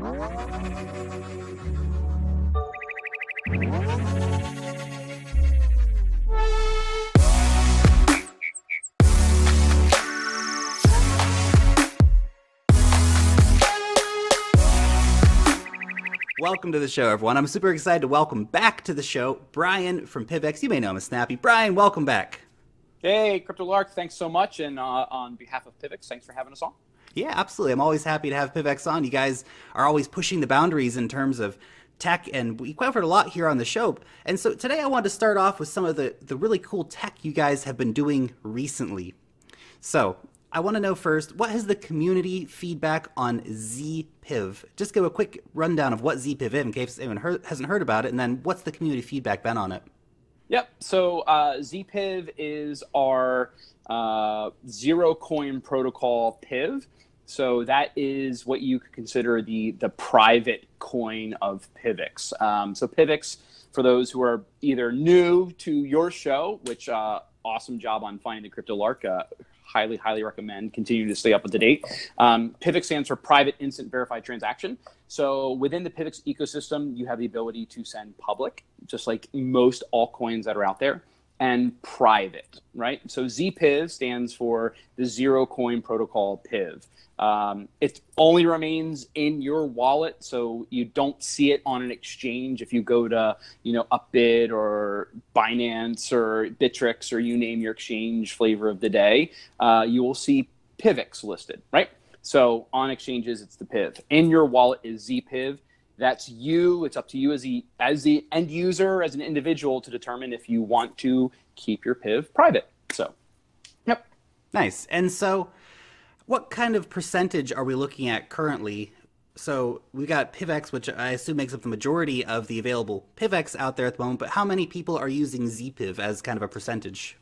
Welcome to the show, everyone. I'm super excited to welcome back to the show Bryan from PIVX. You may know him as Snappy. Bryan, welcome back. Hey, Crypto Lark, thanks so much. And on behalf of PIVX, thanks for having us on. Yeah, absolutely. I'm always happy to have PIVX on. You guys are always pushing the boundaries in terms of tech, and we covered a lot here on the show. And so today I wanted to start off with some of the really cool tech you guys have been doing recently. So I want to know first, what has the community feedback on Z PIV? Just give a quick rundown of what Z PIV is in case anyone hasn't heard about it, and then what's the community feedback been on it? Yep. So Z PIV is our zero coin protocol PIV. So that is what you could consider the private coin of PIVX. So PIVX, for those who are either new to your show, which awesome job on finding the Crypto Lark. Highly recommend continuing to stay up to date. PIVX stands for Private Instant Verified Transaction. So within the PIVX ecosystem, you have the ability to send public, just like most altcoins that are out there, and private, right? So Z PIV stands for the Zero Coin Protocol PIV. It only remains in your wallet, so you don't see it on an exchange. If you go to, Upbit or Binance or Bittrex or you name your exchange flavor of the day, you will see PIVX listed, right? So on exchanges, it's the PIV. In your wallet is Z PIV. That's you. It's up to you as the end user, as an individual, to determine if you want to keep your PIV private. So, yep. Nice. And so what kind of percentage are we looking at currently? So we got PIVX, which I assume makes up the majority of the available PIVX out there at the moment, but how many people are using Z PIV as kind of a percentage?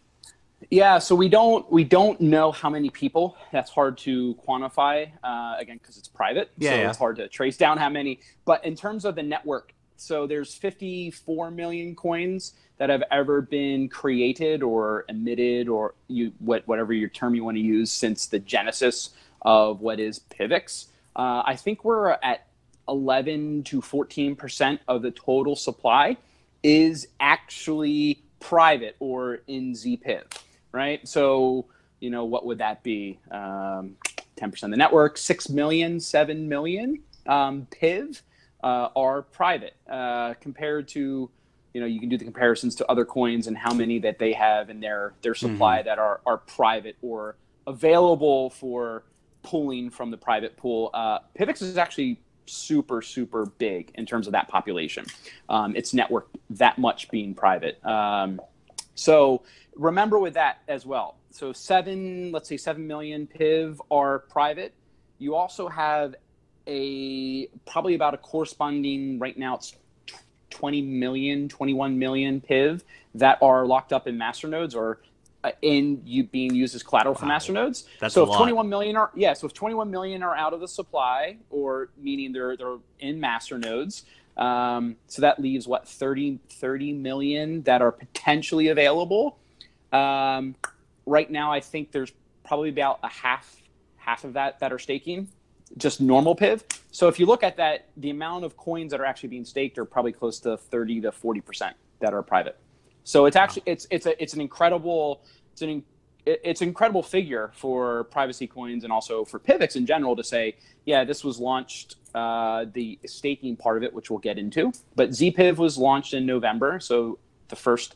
Yeah, so we don't know how many people. That's hard to quantify, again, because it's private. Yeah, so yeah. It's hard to trace down how many. But in terms of the network, so there's 54 million coins that have ever been created or emitted, or whatever your term you want to use, since the genesis of what is PIVX. I think we're at 11 to 14% of the total supply is actually private or in Z PIV, right? So, what would that be? 10% of the network, 6 million, 7 million PIV are private, compared to, you can do the comparisons to other coins and how many that they have in their supply that are private or available for pulling from the private pool. PIVX is actually super big in terms of that population. Its network that much being private. So remember with that as well. So let's say 7 million PIV are private. You also have probably about a corresponding, right now it's 20 million, 21 million PIV that are locked up in masternodes or being used as collateral for masternodes. That's so a if lot. 21 million are if 21 million are out of the supply, or meaning they're in masternodes, so that leaves what, 30 million that are potentially available. Right now, I think there's probably about a half of that are staking, just normal PIV. So if you look at that, the amount of coins that are actually being staked are probably close to 30 to 40% that are private. So it's actually it's an incredible figure for privacy coins and also for PIVX in general to say, yeah, this was launched, the staking part of it, which we'll get into. But Z PIV was launched in November, so the first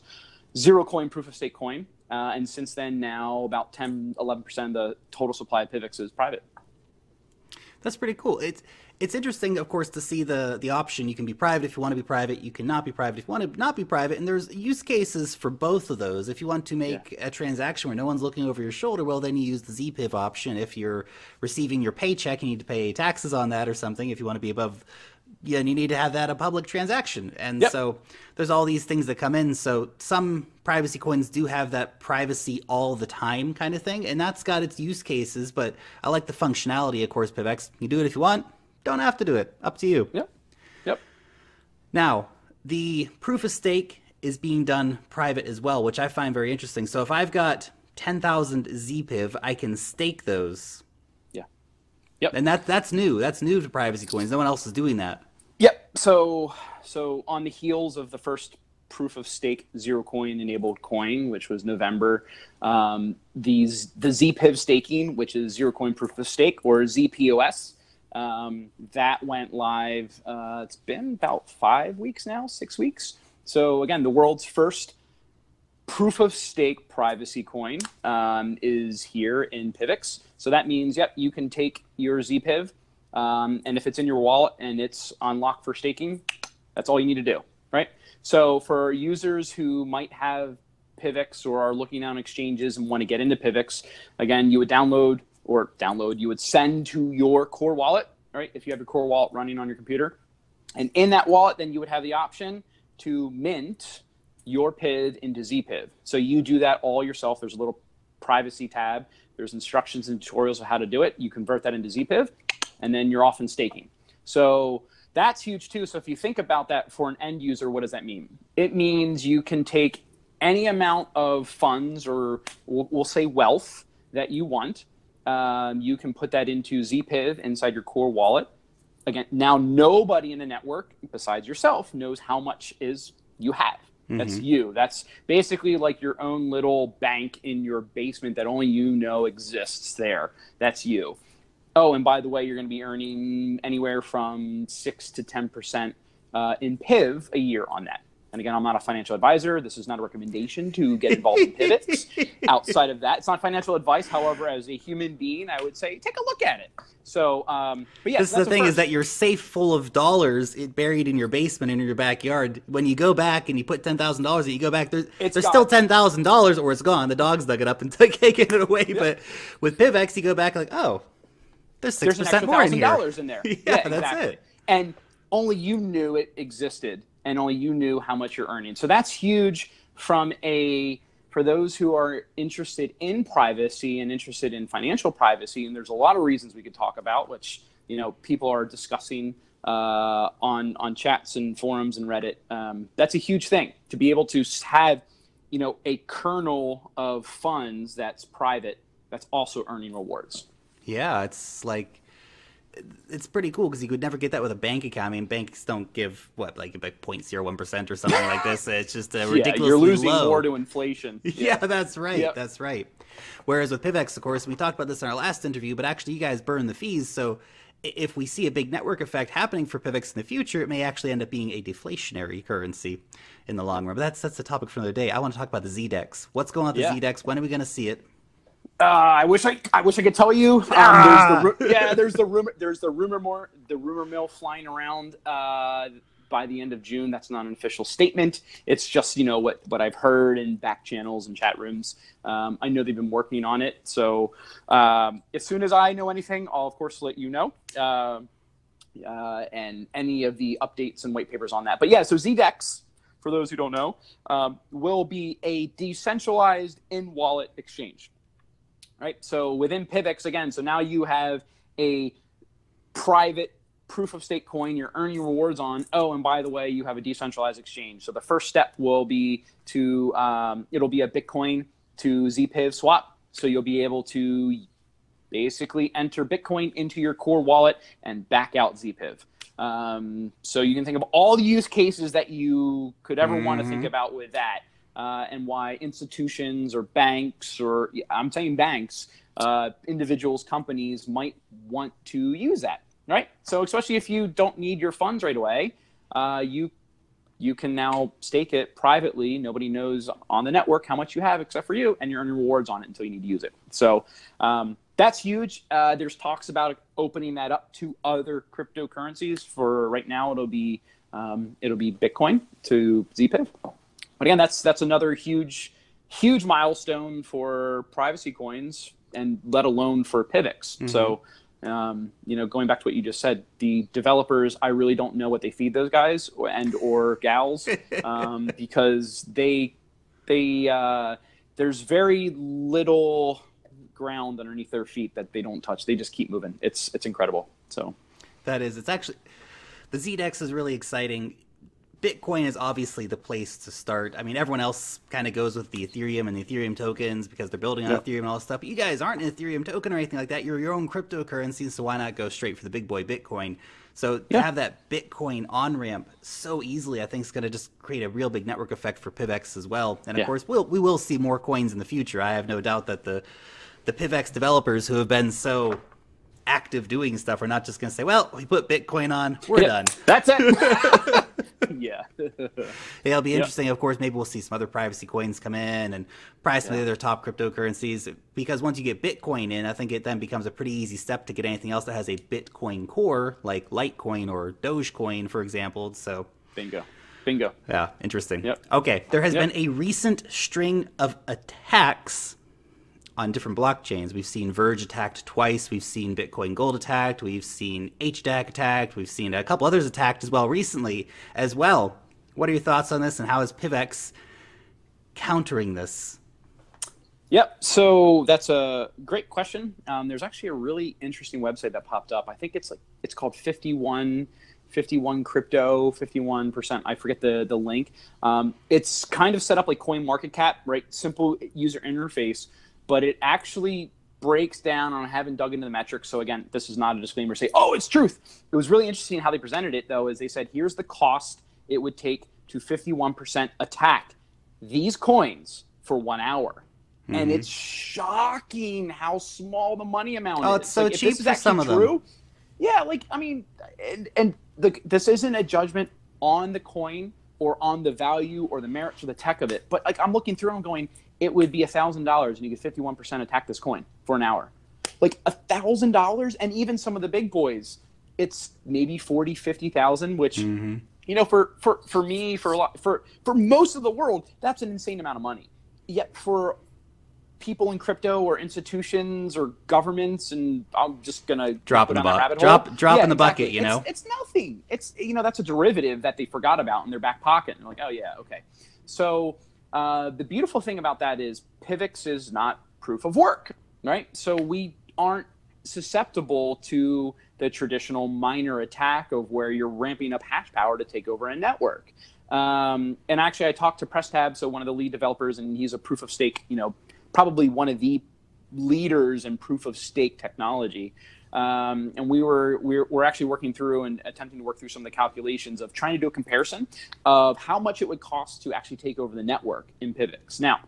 zero coin proof of stake coin. And since then, now about 10-11% of the total supply of PIVX is private. That's pretty cool. It's interesting, of course, to see the option. You can be private if you want to be private. You cannot be private if you want to not be private. And there's use cases for both of those. If you want to make a transaction where no one's looking over your shoulder, well, then you use the Z PIV option. If you're receiving your paycheck, you need to pay taxes on that or something. If you want to be above, yeah, and you need to have that a public transaction. And so there's all these things that come in. So some privacy coins do have that privacy all the time kind of thing, and that's got its use cases. But I like the functionality, of course, PIVX. You do it if you want. Don't have to do it. Up to you. Yep. Now, the proof of stake is being done private as well, which I find very interesting. So if I've got 10,000 Z PIV, I can stake those. Yep. And that's new. That's new to privacy coins. No one else is doing that. Yep. So on the heels of the first proof of stake zero coin enabled coin, which was November, the Z PIV staking, which is zero coin proof of stake, or Z POS, that went live. It's been about 5 weeks now, 6 weeks. So again, the world's first proof of stake privacy coin is here in PIVX. So that means, yep, you can take your Z PIV, and if it's in your wallet and it's unlocked for staking, that's all you need to do, right? So for users who might have PIVX or are looking on exchanges and want to get into PIVX, again, you would you would send to your core wallet, right? If you have your core wallet running on your computer. And in that wallet, then you would have the option to mint your PIV into Z PIV. So you do that all yourself. There's a little privacy tab. There's instructions and tutorials of how to do it. You convert that into Z PIV, and then you're off in staking. So that's huge too. So if you think about that for an end user, what does that mean? It means you can take any amount of funds, or we'll say wealth, that you want. You can put that into Z PIV inside your core wallet. Again, now nobody in the network besides yourself knows how much you have. That's you. That's basically like your own little bank in your basement that only you know exists there. That's you. Oh, and by the way, you're going to be earning anywhere from 6 to 10% in PIV a year on that. And again, I'm not a financial advisor. This is not a recommendation to get involved in pivots. Outside of that, it's not financial advice. However, as a human being, I would say take a look at it. So, but yeah, this is the thing is that your safe full of dollars buried in your basement and in your backyard. When you go back and you put $10,000, you go back, there's still $10,000, or it's gone. The dogs dug it up and taken it away. Yep. But with PIVX, you go back like, oh, there's 6% more in here. $1,000 in there. Yeah, exactly. That's it. And only you knew it existed, and only you knew how much you're earning. So that's huge for those who are interested in privacy and interested in financial privacy. And there's a lot of reasons we could talk about, which, you know, people are discussing on chats and forums and Reddit. That's a huge thing, to be able to have, you know, a kernel of funds that's private, that's also earning rewards. Yeah, it's like, it's pretty cool because you could never get that with a bank account. I mean, banks don't give like 0.01% or something like this. It's just a ridiculously you're losing low. More to inflation. Yeah, that's right. Yep. That's right. Whereas with PIVX, of course, we talked about this in our last interview, but actually you guys burn the fees. So if we see a big network effect happening for PIVX in the future, it may actually end up being a deflationary currency in the long run. But that's the topic for another day. I want to talk about the Z DEX. What's going on with the Z DEX? When are we going to see it? I wish I could tell you. There's the rumor mill flying around by the end of June. That's not an official statement. It's just, you know, what I've heard in back channels and chat rooms. I know they've been working on it. So as soon as I know anything, I'll of course let you know. And any of the updates and white papers on that. But yeah, so Z DEX, for those who don't know, will be a decentralized in-wallet exchange. Right. So within PIVX, again, so now you have a private proof of stake coin you're earning rewards on. Oh, and by the way, you have a decentralized exchange. So the first step will be it'll be a Bitcoin to Z PIV swap. So you'll be able to basically enter Bitcoin into your core wallet and back out Z PIV. So you can think of all the use cases that you could ever want to think about with that. And why institutions or banks, or I'm saying banks, individuals, companies might want to use that, right? So especially if you don't need your funds right away, you can now stake it privately. Nobody knows on the network how much you have except for you, and you're earning rewards on it until you need to use it. So that's huge. There's talks about opening that up to other cryptocurrencies. For right now, it'll be Bitcoin to Z PIV. But again, that's another huge milestone for privacy coins, and let alone for PIVX. So, you know, going back to what you just said, the developers, I really don't know what they feed those guys or gals, because there's very little ground underneath their feet that they don't touch. They just keep moving. It's incredible. So it's actually, the Z DEX is really exciting. Bitcoin is obviously the place to start. I mean, everyone else kind of goes with the Ethereum and the Ethereum tokens because they're building on Ethereum and all this stuff. But you guys aren't an Ethereum token or anything like that. You're your own cryptocurrency, so why not go straight for the big boy Bitcoin? So to have that Bitcoin on-ramp so easily, I think is going to just create a real big network effect for PIVX as well. And of course, we will see more coins in the future. I have no doubt that the PIVX developers who have been so active doing stuff are not just going to say, well, we put Bitcoin on, we're done. That's it. Yeah. It'll be interesting. Of course, maybe we'll see some other privacy coins come in and price some of their top cryptocurrencies, because once you get Bitcoin in, I think it then becomes a pretty easy step to get anything else that has a Bitcoin core, like Litecoin or Dogecoin, for example. So Bingo. Yeah, interesting. Okay, there has been a recent string of attacks on different blockchains. We've seen Verge attacked twice. We've seen Bitcoin Gold attacked. We've seen HDAC attacked. We've seen a couple others attacked as well recently as well. What are your thoughts on this, and how is PIVX countering this? Yep. So that's a great question. There's actually a really interesting website that popped up. I think it's called 51 crypto, 51%. I forget the link. It's kind of set up like CoinMarketCap, right? Simple user interface. But it actually breaks down on having dug into the metrics. So again, this is not a disclaimer. Say, oh, it's truth. It was really interesting how they presented it, though, is they said, here's the cost it would take to 51% attack these coins for 1 hour. And it's shocking how small the money amount is. Oh, it's so cheap for some of them. Yeah, like, I mean, this isn't a judgment on the coin or on the value or the merits or the tech of it. But like, I'm looking through and going, it would be $1,000 and you get 51% attack this coin for an hour. Like $1,000, and even some of the big boys, it's maybe 40, 50,000, which you know, for me, for most of the world, that's an insane amount of money. Yet for people in crypto or institutions or governments, and I'm just gonna drop in the bucket. Drop in the bucket. You know, it's nothing. It's, you know, that's a derivative that they forgot about in their back pocket. And they're like, oh yeah, okay. So the beautiful thing about that is PIVX is not proof of work, right? So we aren't susceptible to the traditional miner attack of where you're ramping up hash power to take over a network. And actually, I talked to Prestab, so one of the lead developers, and he's a proof of stake, you know, probably one of the leaders in proof of stake technology. And we're actually working through and attempting to work through some of the calculations of trying to do a comparison of how much it would cost to actually take over the network in PIVX. Now,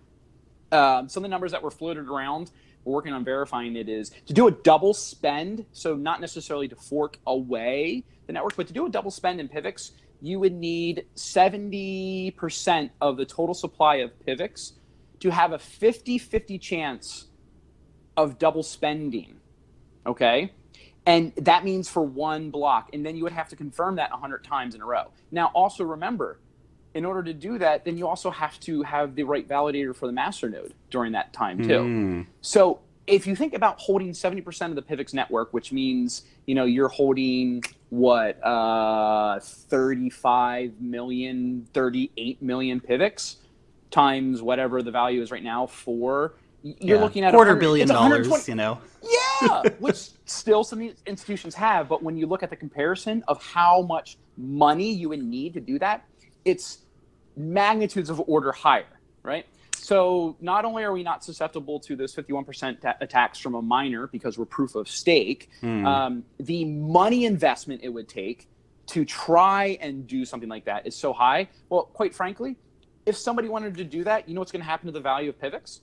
some of the numbers that were floated around, we're working on verifying it, is to do a double spend. So not necessarily to fork away the network, but to do a double spend in PIVX, you would need 70% of the total supply of PIVX to have a 50-50 chance of double spending. Okay, and that means for one block, and then you would have to confirm that 100 times in a row. Now, also remember, in order to do that, then you also have to have the right validator for the masternode during that time too. So if you think about holding 70% of the PIVX network, which means, you know, you're holding what, 35 million, 38 million PIVX times whatever the value is right now for. You're looking at $250 million, you know. Yeah, which still some institutions have, but when you look at the comparison of how much money you would need to do that, it's magnitudes of order higher, right? So not only are we not susceptible to those 51% attacks from a miner because we're proof of stake, the money investment it would take to try and do something like that is so high. Well, quite frankly, if somebody wanted to do that, you know what's going to happen to the value of PIVX?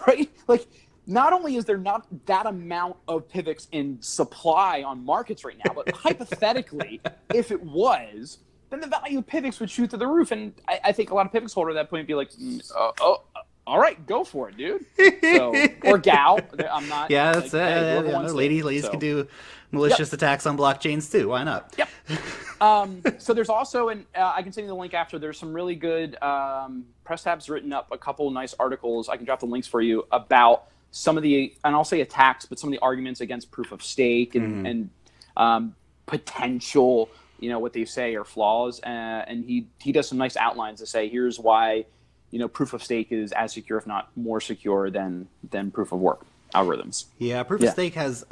Right? Like, not only is there not that amount of PIVX in supply on markets right now, but hypothetically, if it was, then the value of PIVX would shoot to the roof. And I think a lot of PIVX holders at that point would be like, all right, go for it, dude. So, or gal. I'm not. Yeah, that's like, hey, ladies can do malicious attacks on blockchains too. Why not? Yep. So there's also, and I can send you the link after, there's some really good, Prestab's written up a couple nice articles. I can drop the links for you about some of the, and I'll say attacks, but some of the arguments against proof of stake and potential, you know, what they say are flaws. And he does some nice outlines to say, here's why, you know, proof of stake is as secure, if not more secure than proof of work algorithms. Yeah, proof of stake has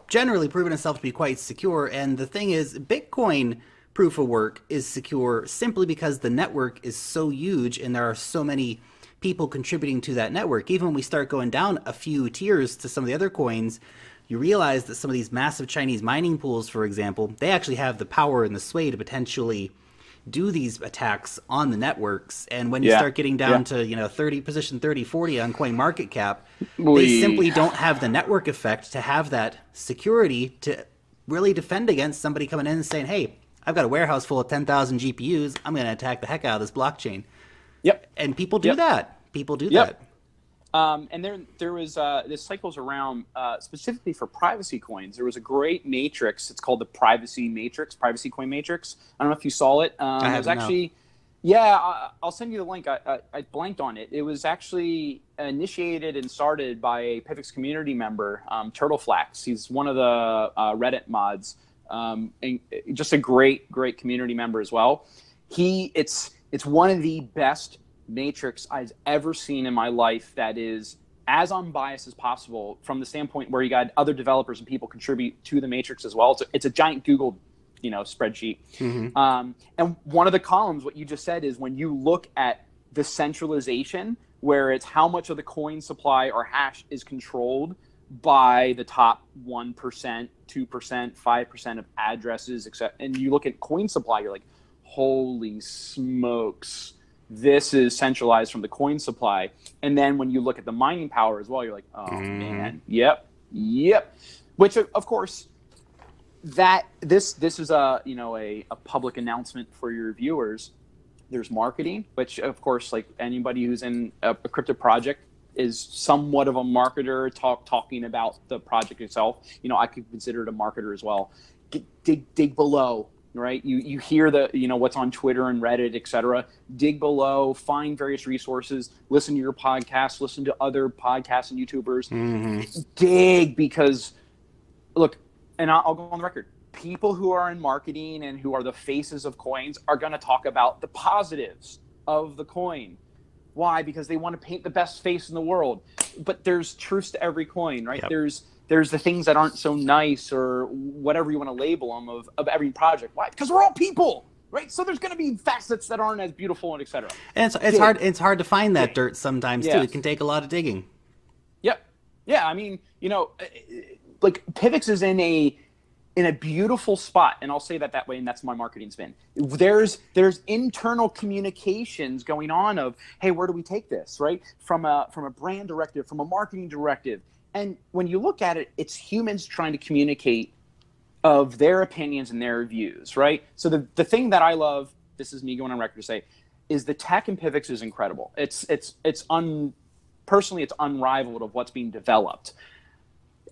generally proven itself to be quite secure. And the thing is, Bitcoin proof of work is secure simply because the network is so huge and there are so many people contributing to that network. Even when we start going down a few tiers to some of the other coins, you realize that some of these massive Chinese mining pools, for example, they actually have the power and the sway to potentially do these attacks on the networks. And when you start getting down to, you know, 30 position 30, 40 on coin market cap, they simply don't have the network effect to have that security to really defend against somebody coming in and saying, hey, I've got a warehouse full of 10,000 GPUs. I'm going to attack the heck out of this blockchain. And people do that. People do that. And there was this cycles around specifically for privacy coins. There was a great matrix. It's called the privacy matrix, privacy coin matrix. I don't know if you saw it. It was actually, I'll send you the link. I blanked on it. It was actually initiated and started by a PIVX community member, Turtleflax. He's one of the Reddit mods, and just a great community member as well. It's one of the best matrix I've ever seen in my life that is as unbiased as possible from the standpoint where you got other developers and people contribute to the matrix as well. It's a giant Google, you know, spreadsheet. And one of the columns, what you just said, is when you look at the centralization, where it's how much of the coin supply or hash is controlled by the top 1%, 2%, 5% of addresses, etc. And you look at coin supply, you're like, holy smokes. This is centralized from the coin supply. And then when you look at the mining power as well, you're like, oh man, yep. Which of course, that this is a, you know, a public announcement for your viewers. There's marketing, which of course, like anybody who's in a crypto project is somewhat of a marketer, talking about the project itself. You know, I could consider it a marketer as well. Dig below. Right, you hear the, you know, what's on Twitter and Reddit, etc. Dig below, find various resources, listen to your podcast, listen to other podcasts and YouTubers. Dig, because look, and I'll go on the record. People who are in marketing and who are the faces of coins are going to talk about the positives of the coin. Why? Because they want to paint the best face in the world. But there's truths to every coin, right? There's the things that aren't so nice, or whatever you want to label them, of every project. Why? Because we're all people, right? So there's going to be facets that aren't as beautiful, and et cetera. And it's hard to find that dirt sometimes too. It can take a lot of digging. Yeah. I mean, you know, like PIVX is in a beautiful spot, and I'll say that way, and that's my marketing spin. There's internal communications going on of, hey, where do we take this, right? From a brand directive, from a marketing directive. And when you look at it, it's humans trying to communicate of their opinions and their views, right? So the thing that I love, this is me going on record to say, is the tech in PIVX is incredible. Personally, it's unrivaled of what's being developed.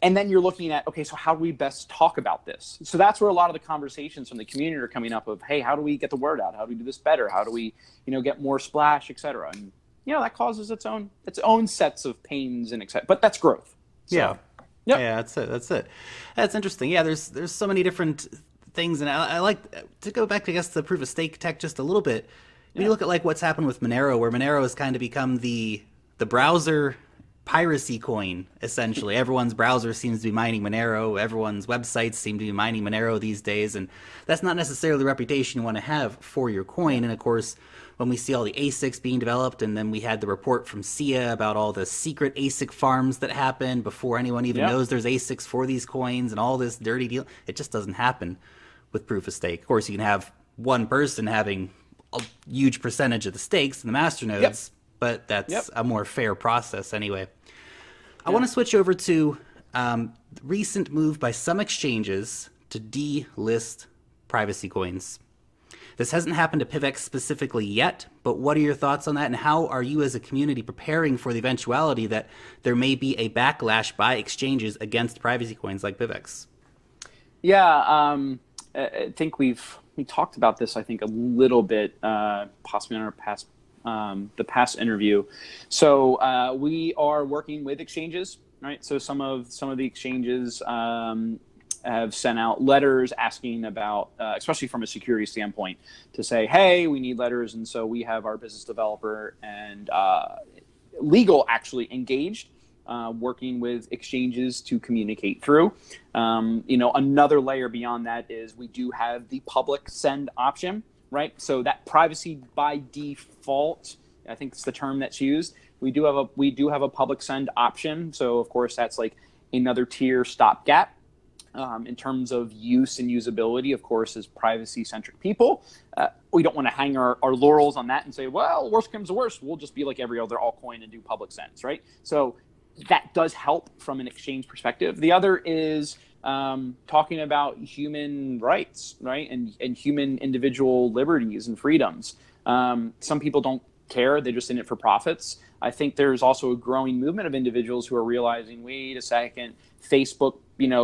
And then you're looking at, okay, so how do we best talk about this? So that's where a lot of the conversations from the community are coming up of, hey, how do we get the word out? How do we do this better? How do we, you know, get more splash, et cetera? And, you know, that causes its own sets of pains and et cetera. But that's growth. So, yeah, that's it. That's interesting. Yeah, there's so many different things, and I like to go back to, I guess, the proof of stake tech just a little bit. When you look at like what's happened with Monero, where Monero has kind of become the browser piracy coin, essentially. Everyone's browser seems to be mining Monero. Everyone's websites seem to be mining Monero these days, and that's not necessarily the reputation you want to have for your coin. And of course, when we see all the ASICs being developed, and then we had the report from SIA about all the secret ASIC farms that happen before anyone even knows there's ASICs for these coins and all this dirty deal. It just doesn't happen with proof of stake. Of course, you can have one person having a huge percentage of the stakes in the masternodes, but that's a more fair process anyway. I want to switch over to the recent move by some exchanges to delist privacy coins. This hasn't happened to PIVX specifically yet, but what are your thoughts on that, and how are you as a community preparing for the eventuality that there may be a backlash by exchanges against privacy coins like PIVX? Yeah, I think we talked about this, I think, a little bit, possibly in our past interview. So we are working with exchanges, right? So some of the exchanges have sent out letters asking about, especially from a security standpoint, to say, hey, we need letters. And so we have our business developer and legal actually engaged working with exchanges to communicate through. Another layer beyond that is we do have the public send option, right? So that privacy by default, I think it's the term that's used. We do have a public send option. So of course that's like another tier stopgap. In terms of use and usability, of course, as privacy-centric people, we don't want to hang our laurels on that and say, well, worst comes to worst, we'll just be like every other altcoin and do public sends, right? So that does help from an exchange perspective. The other is talking about human rights, right, and human individual liberties and freedoms. Some people don't care; they're just in it for profits. I think there's also a growing movement of individuals who are realizing, wait a second, Facebook,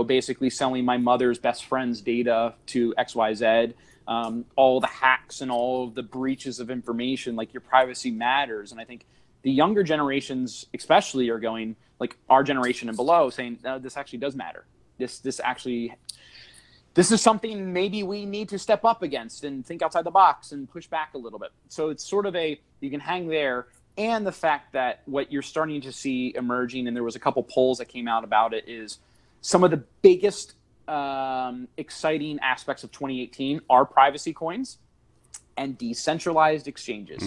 basically selling my mother's best friend's data to XYZ, all the hacks and all of the breaches of information, like your privacy matters. And I think the younger generations especially are going, like our generation and below, saying, no, this actually does matter. This is something maybe we need to step up against and think outside the box and push back a little bit. So it's sort of you can hang there. And the fact that what you're starting to see emerging, and there was a couple polls that came out about it, is some of the biggest exciting aspects of 2018 are privacy coins and decentralized exchanges,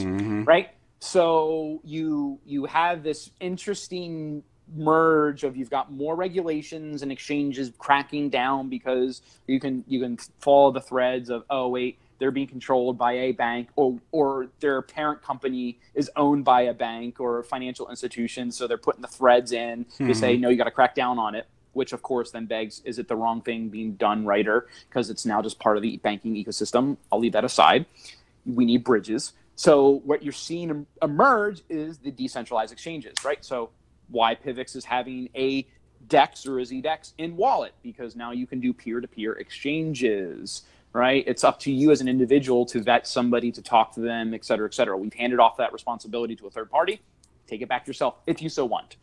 right? So you have this interesting merge of, you've got more regulations and exchanges cracking down because you can follow the threads of, oh wait, they're being controlled by a bank, or their parent company is owned by a bank or a financial institution, so they're putting the threads in to say, no, you got to crack down on it, which of course then begs, is it the wrong thing being done righter because it's now just part of the banking ecosystem? I'll leave that aside. We need bridges. So what you're seeing emerge is the decentralized exchanges, right? So why PIVX is having a DEX or a Z DEX in wallet, because now you can do peer-to-peer exchanges, right? It's up to you as an individual to vet somebody, to talk to them, et cetera, et cetera. We've handed off that responsibility to a third party. Take it back yourself if you so want.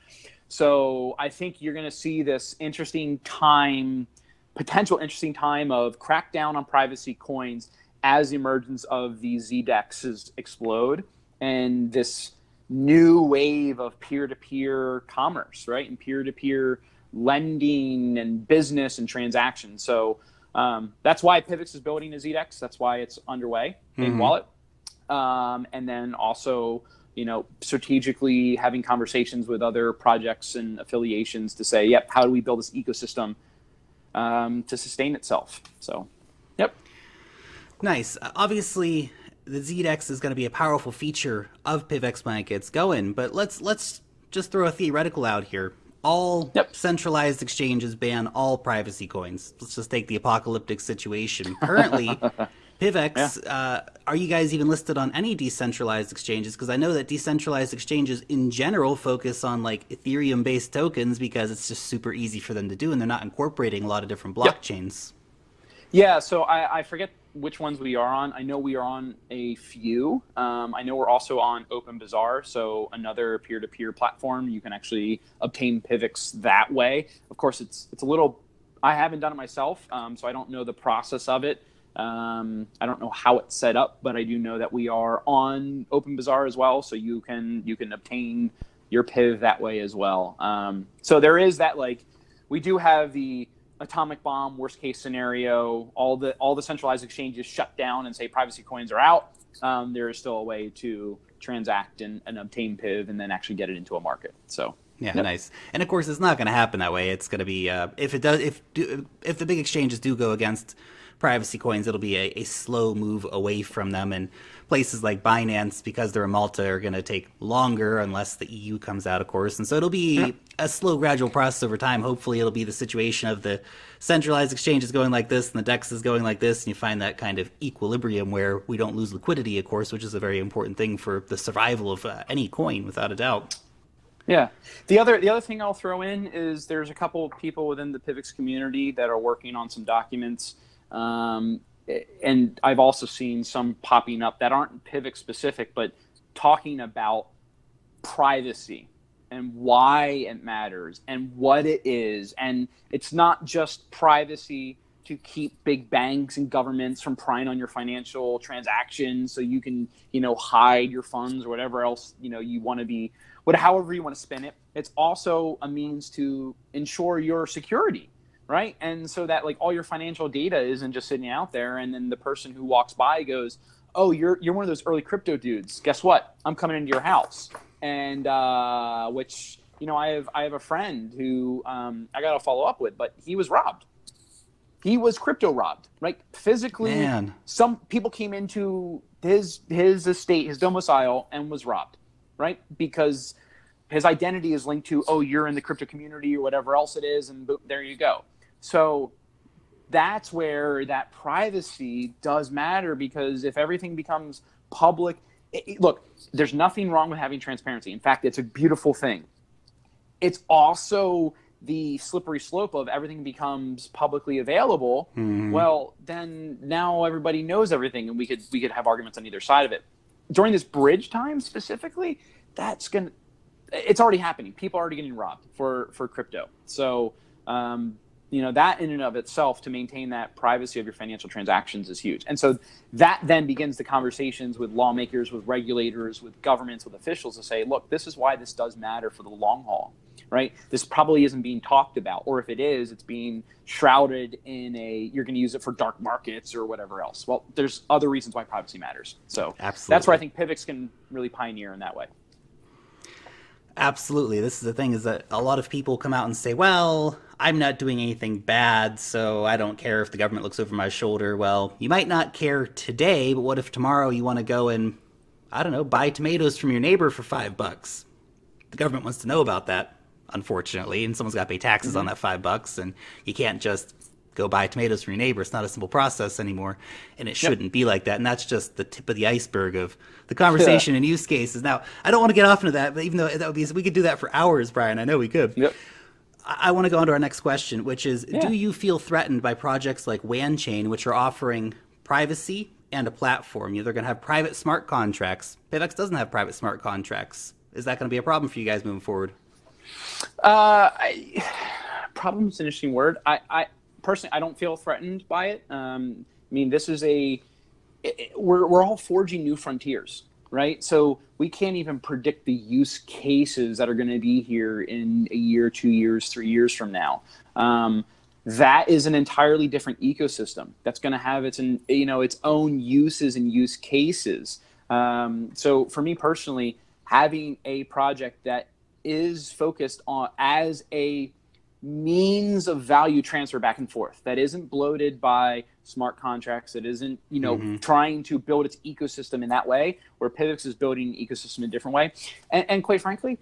So I think you're going to see this potential interesting time of crackdown on privacy coins as the emergence of these Z DEXs explode, and this new wave of peer-to-peer commerce, right? And peer-to-peer lending and business and transactions. So that's why PIVX is building a Z DEX. That's why it's underway in wallet. And then also, strategically having conversations with other projects and affiliations to say, yep, how do we build this ecosystem to sustain itself? So, yep. Nice. Obviously, the Z DEX is going to be a powerful feature of PIVX when it gets going, but let's just throw a theoretical out here. All centralized exchanges ban all privacy coins. Let's just take the apocalyptic situation. Currently, PIVX, are you guys even listed on any decentralized exchanges? Because I know that decentralized exchanges in general focus on like Ethereum-based tokens because it's just super easy for them to do, and they're not incorporating a lot of different blockchains. Yeah, so I forget which ones we are on. I know we are on a few. I know we're also on OpenBazaar, so another peer-to-peer platform. You can actually obtain PIVX that way. Of course, it's a little, I haven't done it myself, so I don't know the process of it. I don't know how it's set up, but I do know that we are on OpenBazaar as well, so you can obtain your PIV that way as well. So there is that, like, we do have the atomic bomb worst case scenario, all the centralized exchanges shut down and say privacy coins are out. There is still a way to transact and obtain PIV and then actually get it into a market. So yeah, nice. And of course, it's not going to happen that way. It's going to be if the big exchanges do go against privacy coins, it'll be a slow move away from them, and places like Binance, because they're in Malta, are going to take longer unless the EU comes out, of course. And so it'll be a slow, gradual process over time. Hopefully it'll be the situation of the centralized exchanges going like this and the DEX is going like this, and you find that kind of equilibrium where we don't lose liquidity, of course, which is a very important thing for the survival of any coin, without a doubt. Yeah. The other thing I'll throw in is there's a couple of people within the PIVX community that are working on some documents. And I've also seen some popping up that aren't PIVX specific, but talking about privacy and why it matters and what it is. And it's not just privacy to keep big banks and governments from prying on your financial transactions, so you can, hide your funds or whatever else, you want to be, however you want to spin it. It's also a means to ensure your security, right? And so that like all your financial data isn't just sitting out there, and then the person who walks by goes, "Oh, you're one of those early crypto dudes. Guess what? I'm coming into your house." And which, I have a friend who I got to follow up with, but he was robbed. He was crypto robbed, right? Physically, Man. Some people came into his estate, his domicile, and was robbed, right? Because his identity is linked to, oh, you're in the crypto community or whatever else it is, and boom, there you go. So that's where that privacy does matter, because if everything becomes public, look, there's nothing wrong with having transparency. In fact, it's a beautiful thing. It's also the slippery slope of everything becomes publicly available. Mm-hmm. Well, then now everybody knows everything, and we could have arguments on either side of it. During this bridge time specifically, it's already happening. People are already getting robbed for crypto. So, that in and of itself, to maintain that privacy of your financial transactions is huge. And so that then begins the conversations with lawmakers, with regulators, with governments, with officials to say, look, this is why this does matter for the long haul, right? This probably isn't being talked about, or if it is, it's being shrouded in you're going to use it for dark markets or whatever else. Well, there's other reasons why privacy matters. So absolutely, that's where I think PIVX can really pioneer in that way. Absolutely. This is the thing, is that a lot of people come out and say, well, I'm not doing anything bad, so I don't care if the government looks over my shoulder. Well, you might not care today, but what if tomorrow you want to go and, I don't know, buy tomatoes from your neighbor for $5? The government wants to know about that, unfortunately, and someone's got to pay taxes on that $5, and you can't just go buy tomatoes from your neighbor. It's not a simple process anymore, and it shouldn't be like that. And that's just the tip of the iceberg of the conversation and use cases. Now, I don't want to get off into that, but even though that would be, we could do that for hours, Brian. I know we could. Yep. I want to go on to our next question, which is, do you feel threatened by projects like WanChain, which are offering privacy and a platform? They're going to have private smart contracts. PIVX doesn't have private smart contracts. Is that going to be a problem for you guys moving forward? Problem is an interesting word. I personally, I don't feel threatened by it. This is we're all forging new frontiers, right? So we can't even predict the use cases that are going to be here in a year, 2 years, 3 years from now. That is an entirely different ecosystem that's going to have its own uses and use cases. So for me personally, having a project that is focused on as a means of value transfer back and forth, that isn't bloated by smart contracts, that isn't trying to build its ecosystem in that way, where PIVX is building an ecosystem in a different way. And quite frankly,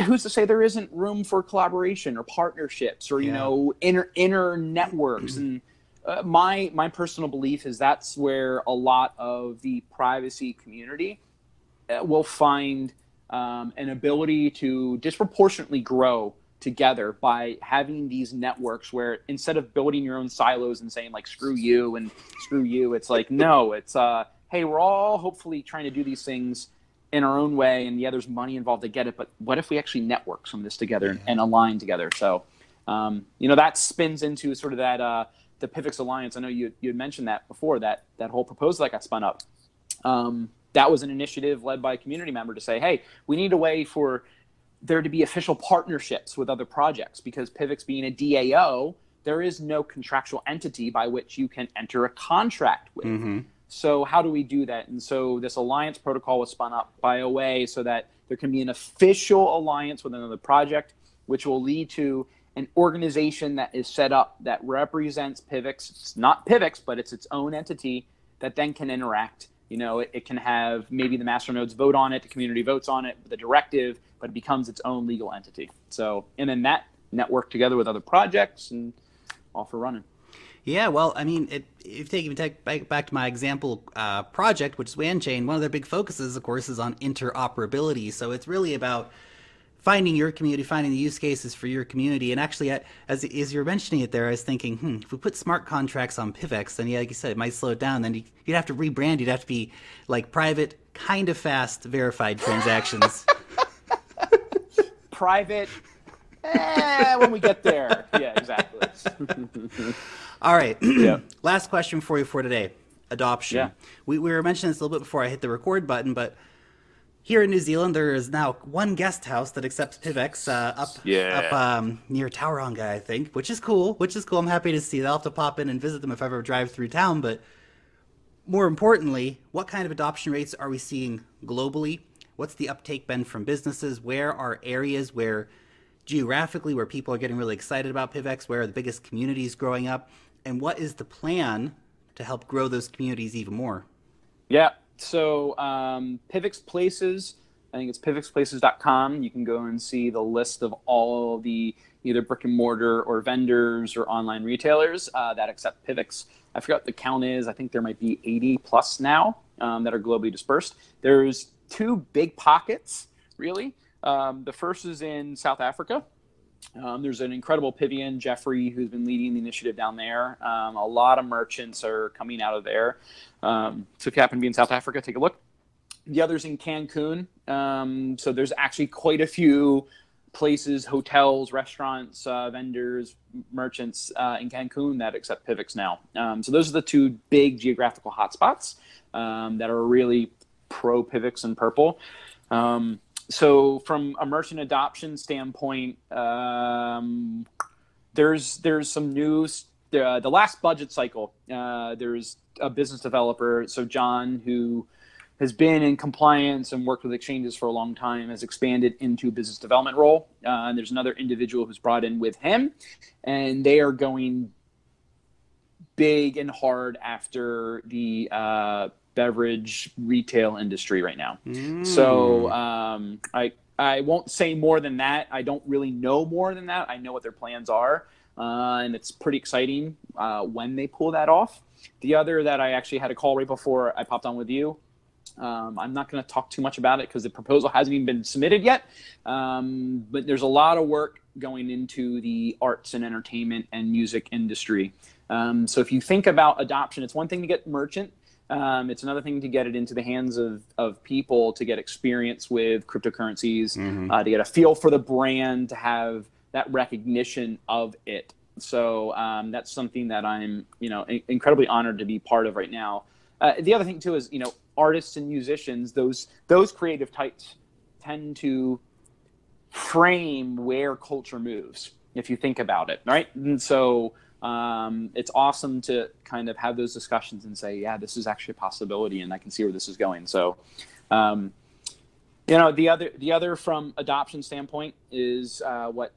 who's to say there isn't room for collaboration or partnerships or inner networks? And my personal belief is that's where a lot of the privacy community will find an ability to disproportionately grow together by having these networks, where instead of building your own silos and saying like screw you and screw you, it's like, no, it's hey, we're all hopefully trying to do these things in our own way, and there's money involved to get it, but what if we actually network some of this together and align together? So that spins into sort of that the PIVX Alliance. I know you had mentioned that before, that whole proposal that got spun up. That was an initiative led by a community member to say, hey, we need a way for there to be official partnerships with other projects, because PIVX being a DAO, there is no contractual entity by which you can enter a contract with. So how do we do that? And so this alliance protocol was spun up by a way so that there can be an official alliance with another project, which will lead to an organization that is set up that represents PIVX. It's not PIVX, but it's its own entity that then can interact. It can have maybe the masternodes vote on it, the community votes on it, the directive, but it becomes its own legal entity. So, and then that network together with other projects and off we're running. Yeah, well, I mean, if you take back to my example project, which is WanChain, one of their big focuses, of course, is on interoperability. So it's really about finding your community, finding the use cases for your community. And actually, as you're mentioning it there, I was thinking, if we put smart contracts on PIVX, then like you said, it might slow it down. Then you'd have to rebrand. You'd have to be like private, kind of fast, verified transactions. Private, when we get there. Yeah, exactly. All right. Yeah. Last question for you for today. Adoption. Yeah. We were mentioning this a little bit before I hit the record button, but here in New Zealand, there is now one guest house that accepts PIVX up near Tauranga, I think, which is cool. I'm happy to see that. I'll have to pop in and visit them if I ever drive through town. But more importantly, what kind of adoption rates are we seeing globally? What's the uptake been from businesses? Where are areas where geographically where people are getting really excited about PIVX? Where are the biggest communities growing up? And what is the plan to help grow those communities even more? Yeah. So PIVX Places, I think it's pivxplaces.com. You can go and see the list of all the either brick and mortar or vendors or online retailers that accept PIVX. I forgot what the count is. I think there might be 80 plus now that are globally dispersed. There's two big pockets, really. The first is in South Africa. There's an incredible Pivian, Jeffrey, who's been leading the initiative down there. A lot of merchants are coming out of there. So if you happen to be in South Africa, take a look. The other's in Cancun. So there's actually quite a few places, hotels, restaurants, vendors, merchants in Cancun that accept PIVX now. So those are the two big geographical hotspots that are really pro PIVX and purple. So from a merchant adoption standpoint, there's some news. The last budget cycle, there's a business developer, so John, who has been in compliance and worked with exchanges for a long time, has expanded into a business development role. And there's another individual who's brought in with him, and they are going big and hard after the beverage retail industry right now. So I won't say more than that. I don't really know more than that. I know what their plans are, and it's pretty exciting when they pull that off. The other that I actually had a call right before I popped on with you, I'm not going to talk too much about it because the proposal hasn't even been submitted yet, but there's a lot of work going into the arts and entertainment and music industry. So if you think about adoption, it's one thing to get merchant. It's another thing to get it into the hands of people, to get experience with cryptocurrencies, to get a feel for the brand, to have that recognition of it. So that's something that I'm, incredibly honored to be part of right now. The other thing too is, artists and musicians, those creative types tend to frame where culture moves, if you think about it, right? And so it's awesome to kind of have those discussions and say, yeah, this is actually a possibility and I can see where this is going. So, the other from adoption standpoint is what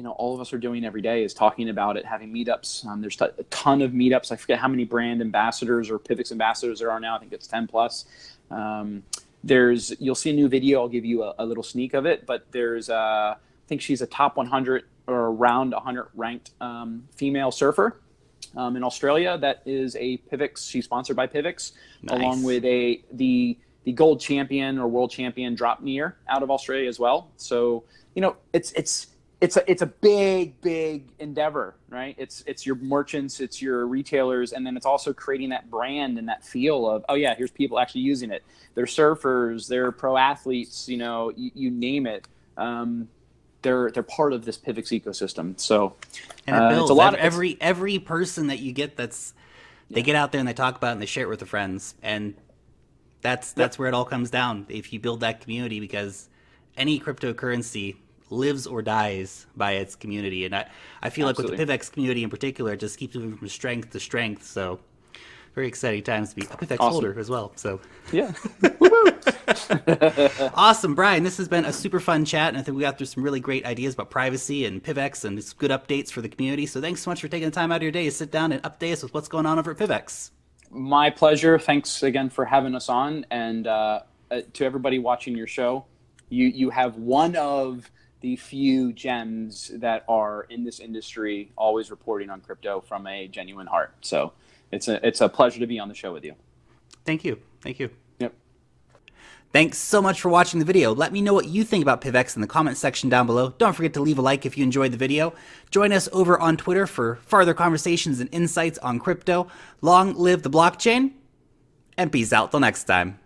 all of us are doing every day is talking about it, having meetups. There's a ton of meetups. I forget how many brand ambassadors or PIVX ambassadors there are now. I think it's 10 plus. You'll see a new video. I'll give you a little sneak of it, but there's I think she's a top 100 or around 100 ranked female surfer in Australia. That is a PIVX. She's sponsored by PIVX, nice. Along with the gold champion or world champion drop near out of Australia as well. So it's a big endeavor, right? It's your merchants, it's your retailers, and then it's also creating that brand and that feel of, oh yeah, here's people actually using it. They're surfers, they're pro athletes, you name it. They're part of this PIVX ecosystem. So and it builds. It's a lot of every person that you get they get out there and they talk about it and they share it with their friends, and that's where it all comes down. If you build that community, because any cryptocurrency lives or dies by its community, and I feel like with the PIVX community in particular, it just keeps moving from strength to strength. So very exciting times to be a PIVX holder as well. So yeah. Awesome, Brian. This has been a super fun chat, and I think we got through some really great ideas about privacy and PIVX and it's good updates for the community. So thanks so much for taking the time out of your day to sit down and update us with what's going on over at PIVX. My pleasure. Thanks again for having us on, and to everybody watching your show, you have one of the few gems that are in this industry, always reporting on crypto from a genuine heart. So it's a pleasure to be on the show with you. Thank you. Yep. Thanks so much for watching the video. Let me know what you think about PIVX in the comment section down below. Don't forget to leave a like if you enjoyed the video. Join us over on Twitter for farther conversations and insights on crypto. Long live the blockchain, and peace out till next time.